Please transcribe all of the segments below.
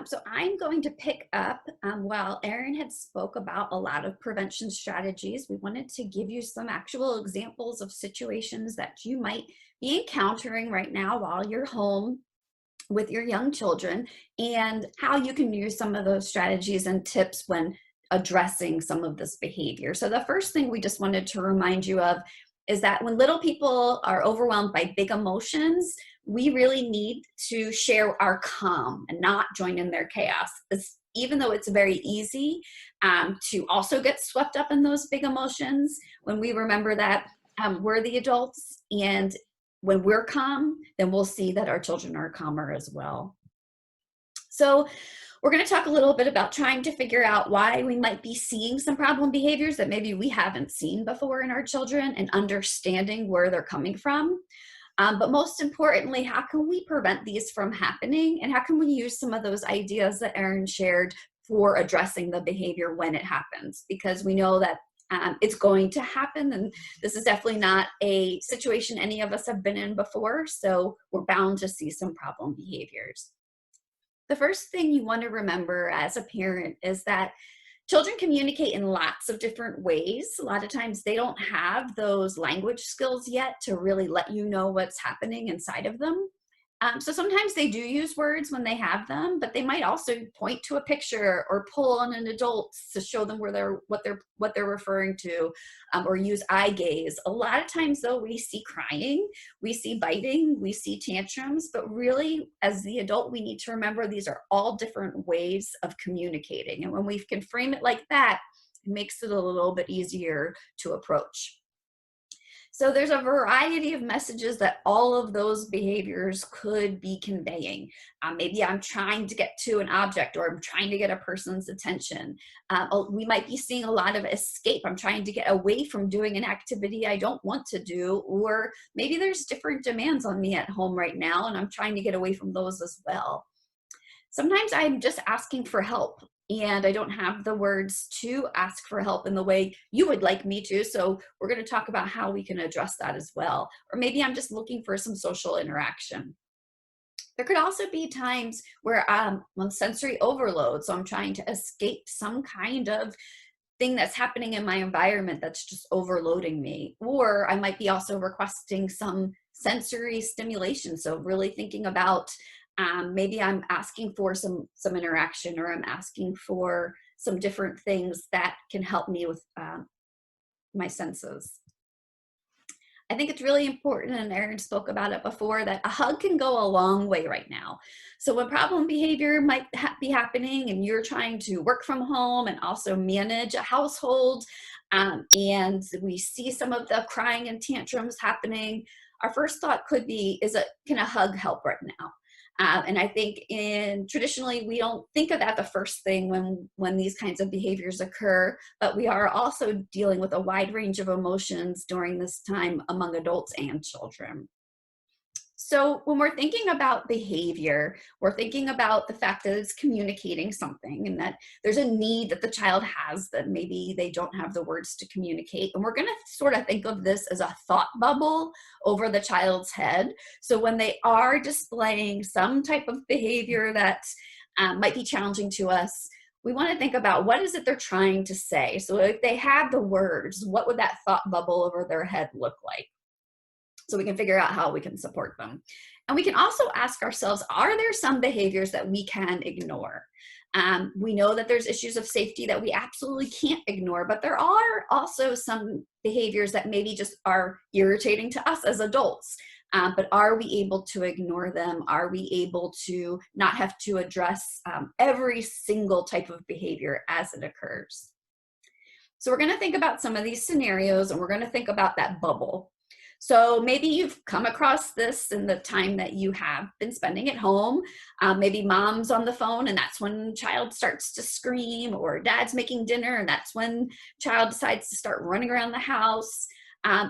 So I'm going to pick up while Erin had spoke about a lot of prevention strategies. We wanted to give you some actual examples of situations that you might be encountering right now while you're home with your young children and how you can use some of those strategies and tips when addressing some of this behavior. So the first thing we just wanted to remind you of is that when little people are overwhelmed by big emotions, we really need to share our calm and not join in their chaos. Even though it's very easy to also get swept up in those big emotions, when we remember that we're the adults and when we're calm, then we'll see that our children are calmer as well. So we're going to talk a little bit about trying to figure out why we might be seeing some problem behaviors that maybe we haven't seen before in our children and understanding where they're coming from. But most importantly, how can we prevent these from happening? And how can we use some of those ideas that Erin shared for addressing the behavior when it happens? Because we know that it's going to happen, and this is definitely not a situation any of us have been in before, so we're bound to see some problem behaviors. The first thing you want to remember as a parent is that children communicate in lots of different ways. A lot of times they don't have those language skills yet to really let you know what's happening inside of them. So sometimes they do use words when they have them, but they might also point to a picture or pull on an adult to show them where what they're referring to, or use eye gaze. A lot of times, though, we see crying, we see biting, we see tantrums, but really, as the adult, we need to remember these are all different ways of communicating, and when we can frame it like that, it makes it a little bit easier to approach. So there's a variety of messages that all of those behaviors could be conveying. Maybe I'm trying to get to an object or I'm trying to get a person's attention. We might be seeing a lot of escape. I'm trying to get away from doing an activity I don't want to do, or maybe there's different demands on me at home right now and I'm trying to get away from those as well. Sometimes I'm just asking for help and I don't have the words to ask for help in the way you would like me to. So we're going to talk about how we can address that as well. Or maybe I'm just looking for some social interaction. There could also be times where I'm on sensory overload. So I'm trying to escape some kind of thing that's happening in my environment that's just overloading me. Or I might be also requesting some sensory stimulation. So really thinking about maybe I'm asking for some interaction, or I'm asking for some different things that can help me with my senses. I think it's really important, and Erin spoke about it before, that a hug can go a long way right now. So when problem behavior might be happening and you're trying to work from home and also manage a household, and we see some of the crying and tantrums happening, our first thought could be, can a hug help right now? And I think traditionally we don't think of that the first thing when these kinds of behaviors occur, but we are also dealing with a wide range of emotions during this time among adults and children. So when we're thinking about behavior, we're thinking about the fact that it's communicating something and that there's a need that the child has that maybe they don't have the words to communicate. And we're going to sort of think of this as a thought bubble over the child's head. So when they are displaying some type of behavior that might be challenging to us, we want to think about what is it they're trying to say. So if they have the words, what would that thought bubble over their head look like? So we can figure out how we can support them. And we can also ask ourselves, are there some behaviors that we can ignore? We know that there's issues of safety that we absolutely can't ignore, but there are also some behaviors that maybe just are irritating to us as adults. But are we able to ignore them? Are we able to not have to address every single type of behavior as it occurs? So we're going to think about some of these scenarios, and we're going to think about that bubble. So maybe you've come across this in the time that you have been spending at home. Maybe mom's on the phone and that's when child starts to scream, or dad's making dinner and that's when child decides to start running around the house.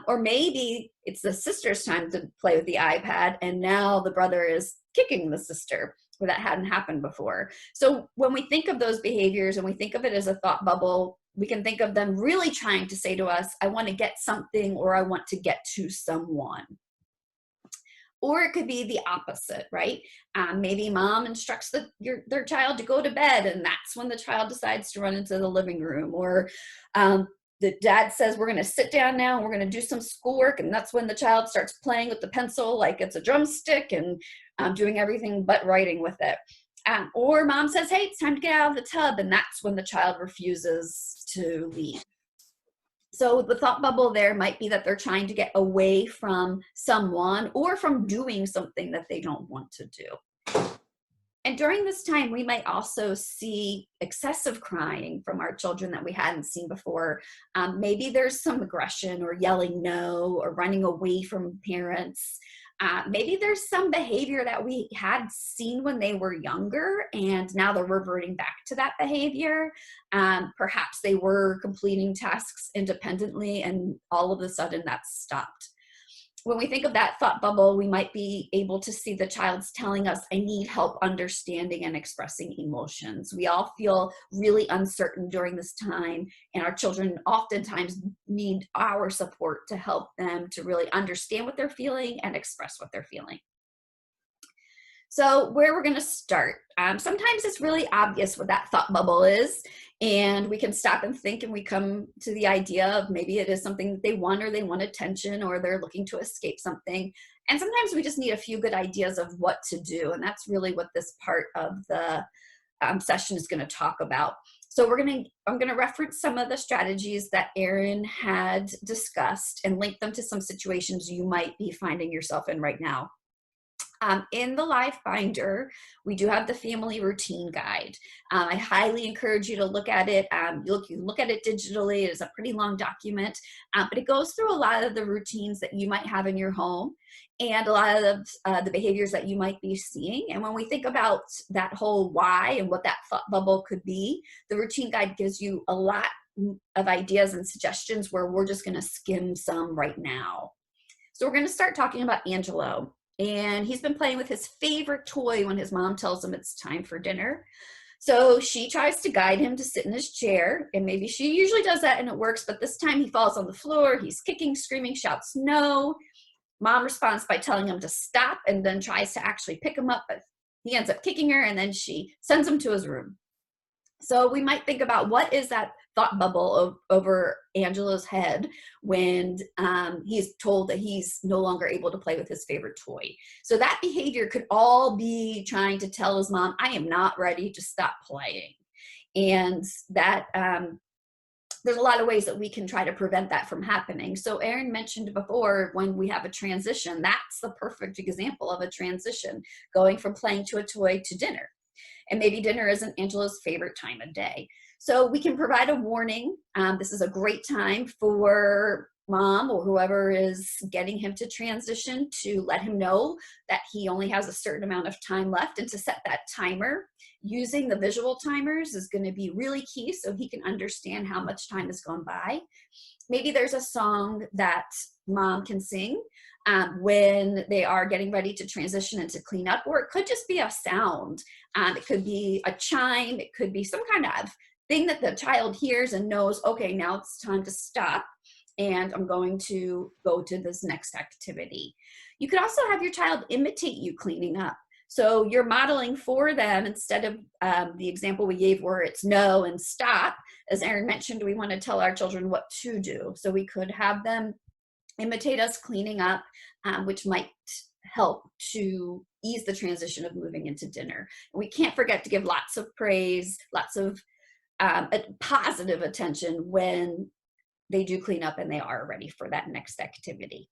Or maybe it's the sister's time to play with the iPad and now the brother is kicking the sister, where that hadn't happened before. So when we think of those behaviors and we think of it as a thought bubble, we can think of them really trying to say to us, I want to get something, or I want to get to someone. Or it could be the opposite, right? Maybe mom instructs their child to go to bed, and that's when the child decides to run into the living room. Or the dad says, we're going to sit down now and we're going to do some schoolwork, and that's when the child starts playing with the pencil like it's a drumstick and doing everything but writing with it. Or mom says, hey, it's time to get out of the tub, and that's when the child refuses to leave. So the thought bubble there might be that they're trying to get away from someone or from doing something that they don't want to do. And during this time, we might also see excessive crying from our children that we hadn't seen before. Maybe there's some aggression or yelling no or running away from parents. Maybe there's some behavior that we had seen when they were younger and now they're reverting back to that behavior. Perhaps they were completing tasks independently and all of a sudden that's stopped. When we think of that thought bubble, we might be able to see the child's telling us, I need help understanding and expressing emotions. We all feel really uncertain during this time, and our children oftentimes need our support to help them to really understand what they're feeling and express what they're feeling. So where we're going to start, sometimes it's really obvious what that thought bubble is, and we can stop and think, and we come to the idea of maybe it is something that they want, or they want attention, or they're looking to escape something. And sometimes we just need a few good ideas of what to do, and that's really what this part of the session is going to talk about. So I'm going to reference some of the strategies that Erin had discussed and link them to some situations you might be finding yourself in right now. In the live binder, we do have the family routine guide. I highly encourage you to look at it. You can look at it digitally. It is a pretty long document, but it goes through a lot of the routines that you might have in your home and a lot of the behaviors that you might be seeing. And when we think about that whole why and what that thought bubble could be, the routine guide gives you a lot of ideas and suggestions where we're just going to skim some right now. So we're going to start talking about Angelo. And he's been playing with his favorite toy when his mom tells him it's time for dinner. So she tries to guide him to sit in his chair, and maybe she usually does that and it works, but this time he falls on the floor, he's kicking, screaming, shouts no. Mom responds by telling him to stop and then tries to actually pick him up, but he ends up kicking her and then she sends him to his room. So we might think about what is that thought bubble over Angelo's head when he's told that he's no longer able to play with his favorite toy. So that behavior could all be trying to tell his mom, I am not ready to stop playing. And that there's a lot of ways that we can try to prevent that from happening. So Erin mentioned before, when we have a transition, that's the perfect example of a transition, going from playing to a toy to dinner. And maybe dinner isn't Angelo's favorite time of day. So we can provide a warning. This is a great time for mom or whoever is getting him to transition to let him know that he only has a certain amount of time left, and to set that timer. Using the visual timers is going to be really key so he can understand how much time has gone by. Maybe there's a song that mom can sing when they are getting ready to transition and to clean up, or it could just be a sound. It could be a chime. It could be some kind of thing that the child hears and knows, okay, now it's time to stop and I'm going to go to this next activity. You could also have your child imitate you cleaning up. So you're modeling for them instead of the example we gave where it's no and stop. As Erin mentioned, we want to tell our children what to do. So we could have them imitate us cleaning up, which might help to ease the transition of moving into dinner. And we can't forget to give lots of praise, lots of positive attention when they do clean up and they are ready for that next activity.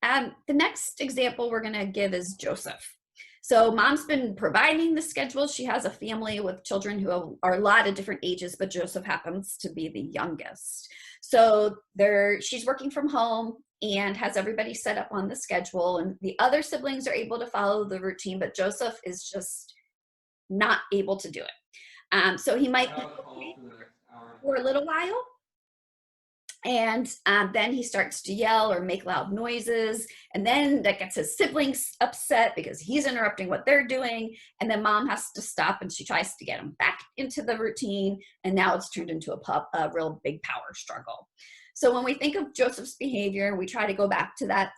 The next example we're going to give is Joseph. So mom's been providing the schedule. She has a family with children who are a lot of different ages, but Joseph happens to be the youngest. So she's working from home and has everybody set up on the schedule, and the other siblings are able to follow the routine, but Joseph is just not able to do it. So he might for a little while, and then he starts to yell or make loud noises, and then that gets his siblings upset because he's interrupting what they're doing, and then mom has to stop and she tries to get him back into the routine, and now it's turned into a real big power struggle. So when we think of Joseph's behavior and we try to go back to that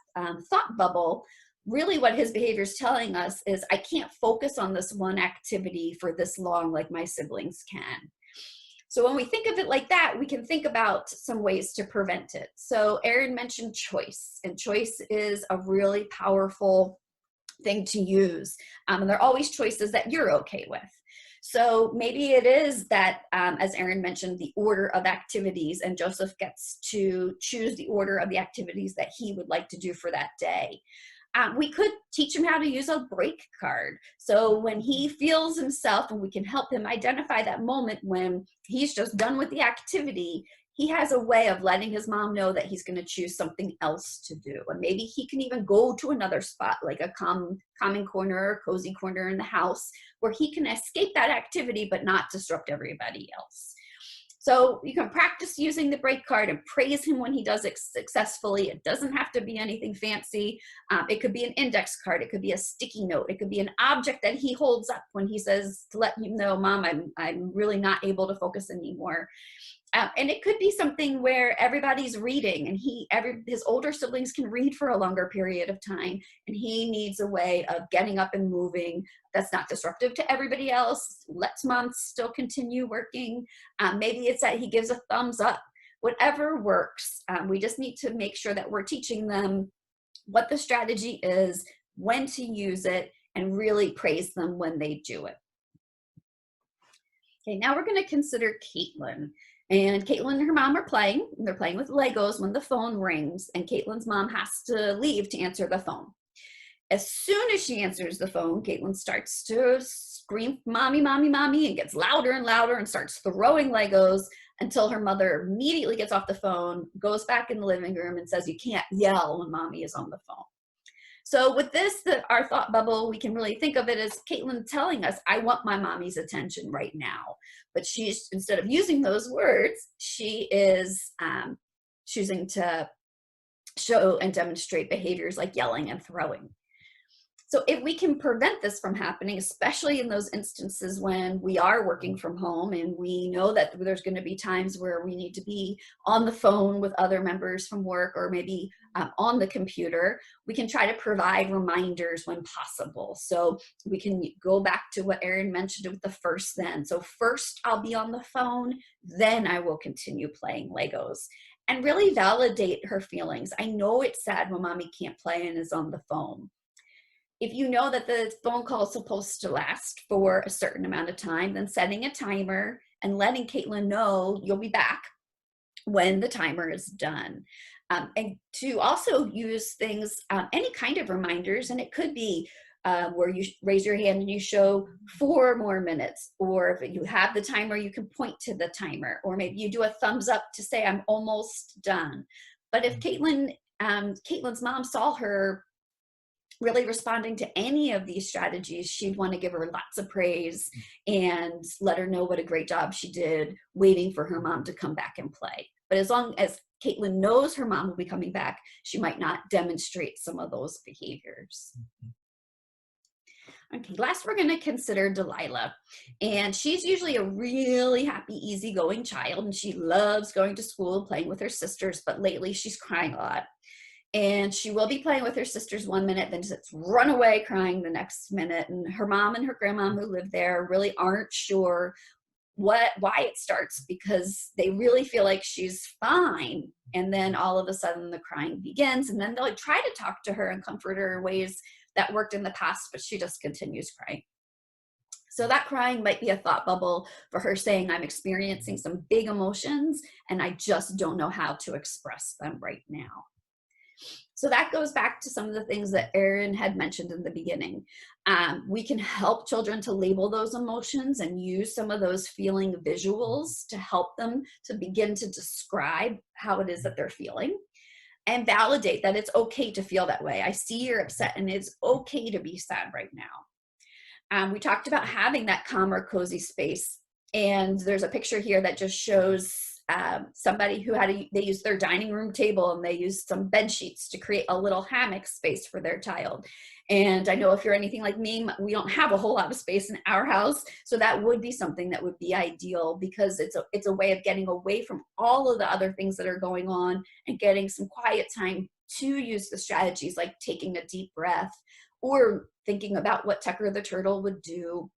thought bubble, really what his behavior is telling us is I can't focus on this one activity for this long like my siblings can. So when we think of it like that, we can think about some ways to prevent it. So Erin mentioned choice, and choice is a really powerful thing to use. And there are always choices that you're okay with. So maybe it is that, as Erin mentioned, the order of activities, and Joseph gets to choose the order of the activities that he would like to do for that day. We could teach him how to use a break card. So when he feels himself, and we can help him identify that moment when he's just done with the activity, he has a way of letting his mom know that he's going to choose something else to do. And maybe he can even go to another spot, like a calming corner or cozy corner in the house, where he can escape that activity but not disrupt everybody else. So you can practice using the break card and praise him when he does it successfully. It doesn't have to be anything fancy. It could be an index card. It could be a sticky note. It could be an object that he holds up when he says to let you know, Mom, I'm really not able to focus anymore. And it could be something where everybody's reading, and his older siblings can read for a longer period of time, and he needs a way of getting up and moving that's not disruptive to everybody else, lets mom still continue working. Maybe it's that he gives a thumbs up. Whatever works. We just need to make sure that we're teaching them what the strategy is, when to use it, and really praise them when they do it. Okay, now we're going to consider Caitlin. And Caitlin and her mom are playing. They're playing with Legos when the phone rings, and Caitlin's mom has to leave to answer the phone. As soon as she answers the phone, Caitlin starts to scream, Mommy, Mommy, Mommy, and gets louder and louder and starts throwing Legos until her mother immediately gets off the phone, goes back in the living room, and says, you can't yell when Mommy is on the phone. So with this, our thought bubble, we can really think of it as Caitlin telling us, I want my mommy's attention right now. But she's, instead of using those words, she is choosing to show and demonstrate behaviors like yelling and throwing. So if we can prevent this from happening, especially in those instances when we are working from home and we know that there's going to be times where we need to be on the phone with other members from work, or maybe on the computer, we can try to provide reminders when possible. So we can go back to what Erin mentioned with the first then. So first I'll be on the phone, then I will continue playing Legos. And really validate her feelings. I know it's sad when mommy can't play and is on the phone. If you know that the phone call is supposed to last for a certain amount of time, then setting a timer and letting Caitlin know you'll be back when the timer is done. And to also use things, any kind of reminders, and it could be where you raise your hand and you show 4 more minutes, or if you have the timer, you can point to the timer, or maybe you do a thumbs up to say, I'm almost done. But if Caitlin's mom saw her really responding to any of these strategies, she'd want to give her lots of praise and let her know what a great job she did, waiting for her mom to come back and play. But as long as Caitlin knows her mom will be coming back, she might not demonstrate some of those behaviors. Okay, last we're going to consider Delilah. And she's usually a really happy, easygoing child, and she loves going to school and playing with her sisters, but lately she's crying a lot. And she will be playing with her sisters 1 minute, then just run away crying the next minute. And her mom and her grandma who live there really aren't sure why it starts, because they really feel like she's fine. And then all of a sudden the crying begins, and then they'll try to talk to her and comfort her in ways that worked in the past, but she just continues crying. So that crying might be a thought bubble for her saying, I'm experiencing some big emotions and I just don't know how to express them right now. So that goes back to some of the things that Erin had mentioned in the beginning. We can help children to label those emotions and use some of those feeling visuals to help them to begin to describe how it is that they're feeling, and validate that it's okay to feel that way. I see you're upset and it's okay to be sad right now. We talked about having that calm or cozy space. And there's a picture here that just shows somebody who they used their dining room table and they used some bed sheets to create a little hammock space for their child. And I know if you're anything like me, we don't have a whole lot of space in our house. So that would be something that would be ideal, because it's a way of getting away from all of the other things that are going on and getting some quiet time to use the strategies like taking a deep breath or thinking about what Tucker the turtle would do.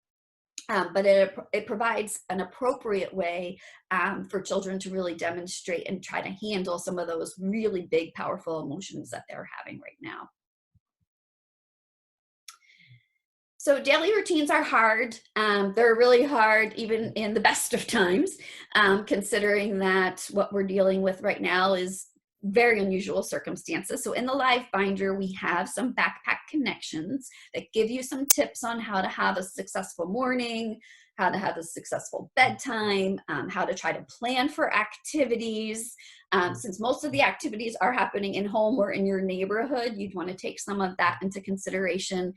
But it provides an appropriate way for children to really demonstrate and try to handle some of those really big, powerful emotions that they're having right now. So daily routines are hard. They're really hard even in the best of times, considering that what we're dealing with right now is very unusual circumstances. So in the live binder, we have some backpack connections that give you some tips on how to have a successful morning, how to have a successful bedtime, how to try to plan for activities. Since most of the activities are happening in home or in your neighborhood, you'd want to take some of that into consideration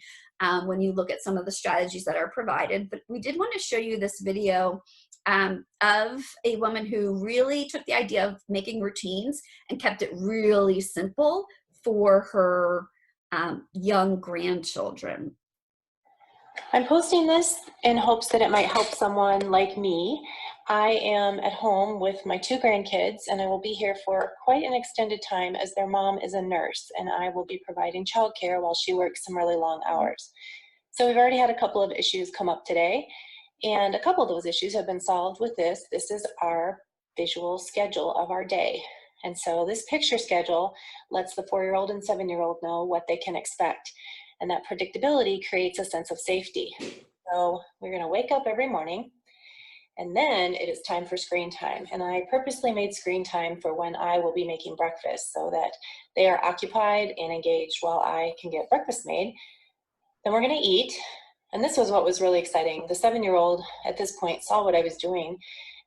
when you look at some of the strategies that are provided. But we did want to show you this video of a woman who really took the idea of making routines and kept it really simple for her young grandchildren. I'm posting this in hopes that it might help someone like me. I am at home with my 2 grandkids, and I will be here for quite an extended time as their mom is a nurse, and I will be providing childcare while she works some really long hours. So we've already had a couple of issues come up today, and a couple of those issues have been solved with this. This is our visual schedule of our day. And so this picture schedule lets the 4-year-old and 7-year-old know what they can expect. And that predictability creates a sense of safety. So we're going to wake up every morning, and then it is time for screen time. And I purposely made screen time for when I will be making breakfast so that they are occupied and engaged while I can get breakfast made. Then we're going to eat. And this was what was really exciting. The 7-year-old at this point saw what I was doing,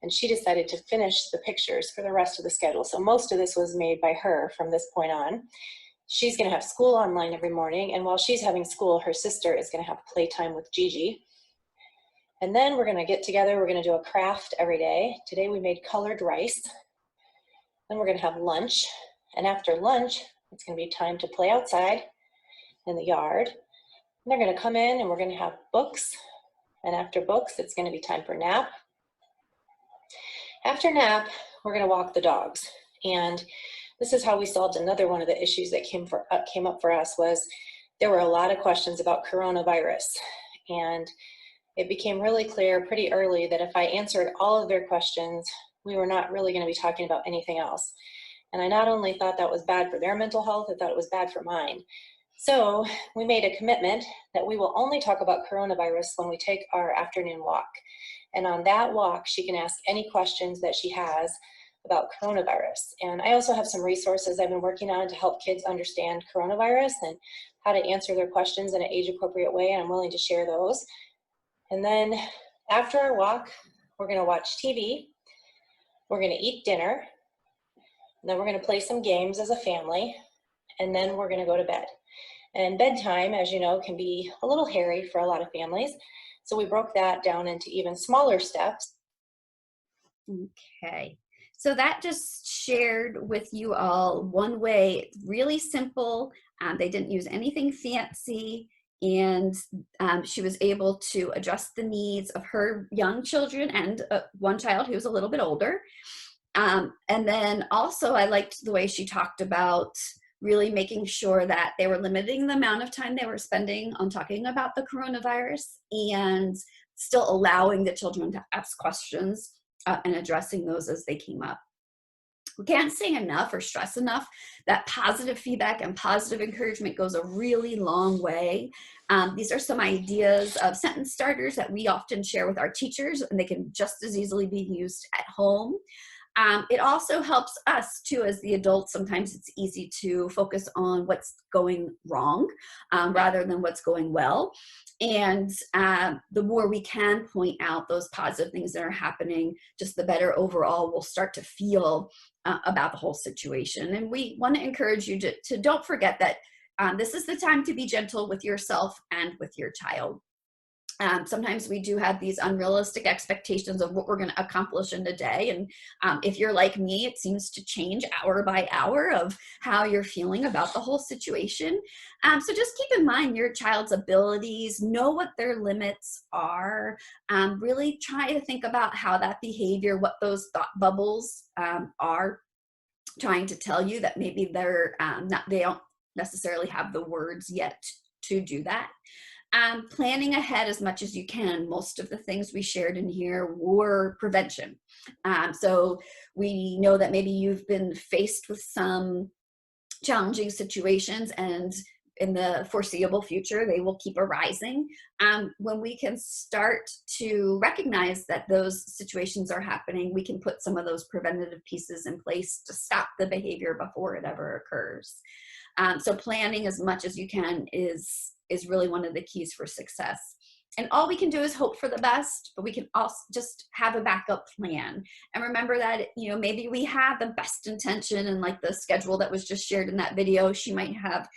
and she decided to finish the pictures for the rest of the schedule. So most of this was made by her from this point on. She's going to have school online every morning, and while she's having school, her sister is going to have playtime with Gigi. And then we're going to get together. We're going to do a craft every day. Today we made colored rice. Then we're going to have lunch, and after lunch, it's going to be time to play outside in the yard. And they're going to come in, and we're going to have books, and after books, it's going to be time for nap. After nap, we're going to walk the dogs, and this is how we solved another one of the issues that came up for us. Was there were a lot of questions about coronavirus, and it became really clear pretty early that if I answered all of their questions, we were not really going to be talking about anything else. And I not only thought that was bad for their mental health, I thought it was bad for mine. So we made a commitment that we will only talk about coronavirus when we take our afternoon walk. And on that walk, she can ask any questions that she has about coronavirus. And I also have some resources I've been working on to help kids understand coronavirus and how to answer their questions in an age-appropriate way, and I'm willing to share those. And then after our walk, we're going to watch TV, we're going to eat dinner, and then we're going to play some games as a family, and then we're going to go to bed. And bedtime, as you know, can be a little hairy for a lot of families, so we broke that down into even smaller steps. Okay. So that just shared with you all one way, really simple. They didn't use anything fancy, and she was able to address the needs of her young children and one child who was a little bit older. And then also I liked the way she talked about really making sure that they were limiting the amount of time they were spending on talking about the coronavirus and still allowing the children to ask questions and addressing those as they came up. We can't say enough or stress enough that positive feedback and positive encouragement goes a really long way. These are some ideas of sentence starters that we often share with our teachers, and they can just as easily be used at home. It also helps us too as the adults. Sometimes it's easy to focus on what's going wrong rather than what's going well. And the more we can point out those positive things that are happening, just the better overall we'll start to feel about the whole situation. And we want to encourage you to don't forget that this is the time to be gentle with yourself and with your child. Sometimes we do have these unrealistic expectations of what we're going to accomplish in a day. And if you're like me, it seems to change hour by hour of how you're feeling about the whole situation. So just keep in mind your child's abilities, know what their limits are, really try to think about how that behavior, what those thought bubbles are trying to tell you that maybe they don't necessarily have the words yet to do that. Planning ahead as much as you can. Most of the things we shared in here were prevention. So we know that maybe you've been faced with some challenging situations, and in the foreseeable future, they will keep arising. When we can start to recognize that those situations are happening, we can put some of those preventative pieces in place to stop the behavior before it ever occurs. So planning as much as you can is really one of the keys for success. And all we can do is hope for the best, but we can also just have a backup plan. And remember that, maybe we have the best intention, and like the schedule that was just shared in that video, she might have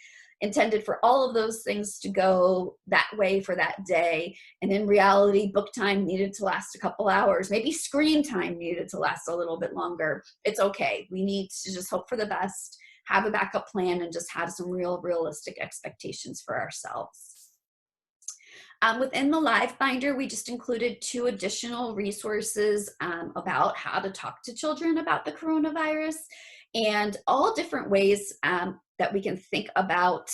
intended for all of those things to go that way for that day. And in reality, book time needed to last a couple hours. Maybe screen time needed to last a little bit longer. It's okay. We need to just hope for the best, have a backup plan, and just have some realistic expectations for ourselves. Within the live binder, we just included 2 additional resources about how to talk to children about the coronavirus, and all different ways that we can think about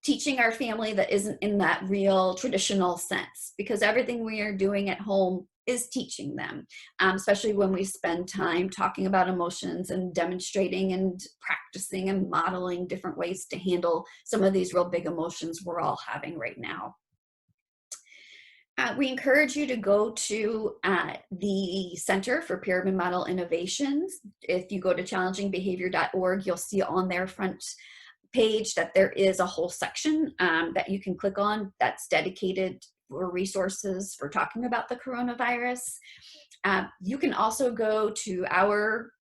teaching our family that isn't in that real traditional sense, because everything we are doing at home is teaching them, especially when we spend time talking about emotions and demonstrating and practicing and modeling different ways to handle some of these real big emotions we're all having right now. We encourage you to go to the Center for Pyramid Model Innovations. If you go to challengingbehavior.org, you'll see on their front page that there is a whole section that you can click on that's dedicated for resources for talking about the coronavirus. You can also go to our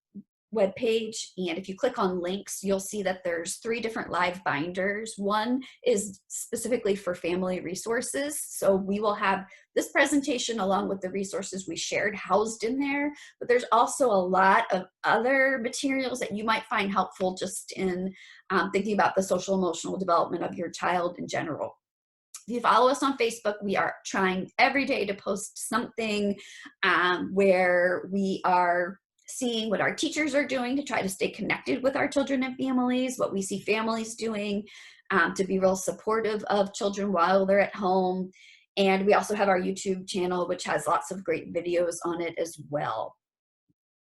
webpage, and if you click on links, you'll see that there's 3 different live binders. One is specifically for family resources, so we will have this presentation along with the resources we shared housed in there, but there's also a lot of other materials that you might find helpful just in thinking about the social emotional development of your child in general. If you follow us on Facebook, we are trying every day to post something where we are seeing what our teachers are doing to try to stay connected with our children and families, what we see families doing to be real supportive of children while they're at home. And we also have our YouTube channel, which has lots of great videos on it as well.